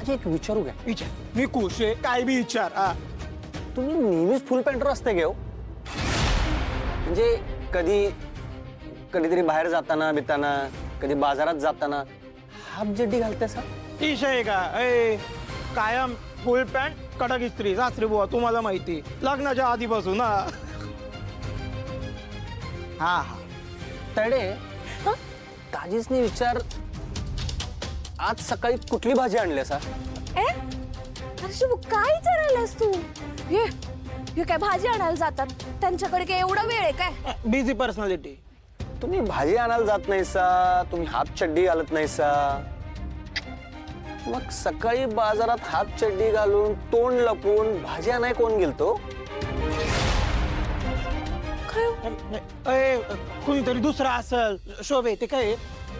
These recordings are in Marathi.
तुमच्यासाठी एक विचारू काय? विचार, मी खुश आहे, काय बी विचार. तुम्ही नेहमीच फुल पॅन्टवर असते घेऊ, म्हणजे कधीतरी बाहेर जाताना बिताना, कधी बाजारात जाताना हाफ जड्डी घालते सा? ईश आहे का? कायम फुल पॅन्ट कडक इस्त्री. सासरे बुवा तुम्हाला माहिती, लग्नाच्या आधीपासून. हा तडे ताजीसने विचार, आज सकाळी कुठली भाजी आणली सा? अरे शुभ, काय विचारायलास तू? हे काय भाजी आणायला जातात? त्यांच्याकडे काय एवढा वेळ आहे काय? Busy personality. तुम्ही भाजी आणायला जात नाही सा, तुम्ही हाफ चड्डी घालत नाही सा, मग सकाळी बाजारात हाफ चड्डी घालून तोंड लपवून भाजी आणाय कोण गेलतो? कुणीतरी दुसरा असल. शोभे, ते काय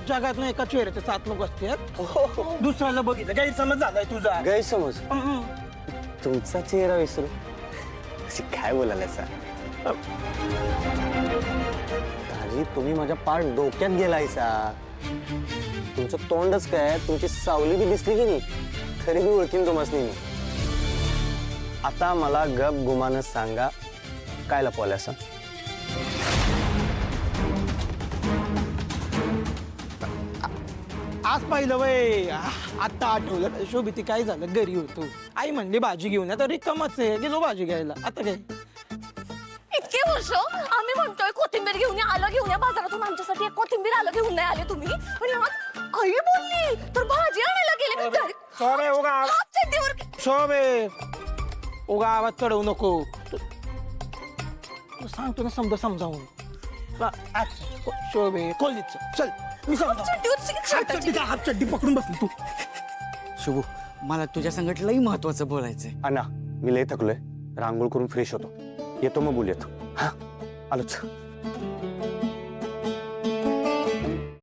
जगात नाही एका चेहऱ्याचे 7 लोक असतात. दुसऱ्याला बघितलं, गैरसमज झालाय तुझा. गैरसमज? तुमचा चेहरा विसरू अशी काय बोलायला सा? ताजी, तुम्ही माझ्या पार डोक्यात गेलायसा. तुमचं तोंडच काय, तुमची सावली बी दिसली की नाही तरी मी ओळखीन तुम्हाला. आता मला गप गुमानं सांगा, काय लपवलं असं? आज पाहिलं वय, आता आठवलं. शोभिती काय झालं, घरी होतो, आई म्हणली भाजी घेऊन या, तर रिकामच आहे, गेलो भाजी घ्यायला. आता काय इतके वर्ष आम्ही म्हणतोय कोथिंबीर घेऊन या, आलं घेऊन या बाजारातून, आमच्यासाठी एक कोथिंबीर आलं घेऊन नाही आले तुम्ही. आणि आज आई बोलली तर भाजी आणायला गेले. शोभे, उगा हाफ चड्डीवर शोभे, उगा आवाज चढवू नको. सांगतो ना समजावून. शोभे, खोलीच चल, मी हाफ चड्डी पकडून बसली तू. शुभू, मला तुझ्या संगत लई महत्वाचं बोलायचंय. अण्णा, मी लय थकलोय, रांगोळ करून फ्रेश होतो, येतो मग बोलूयात. हा, आलोच.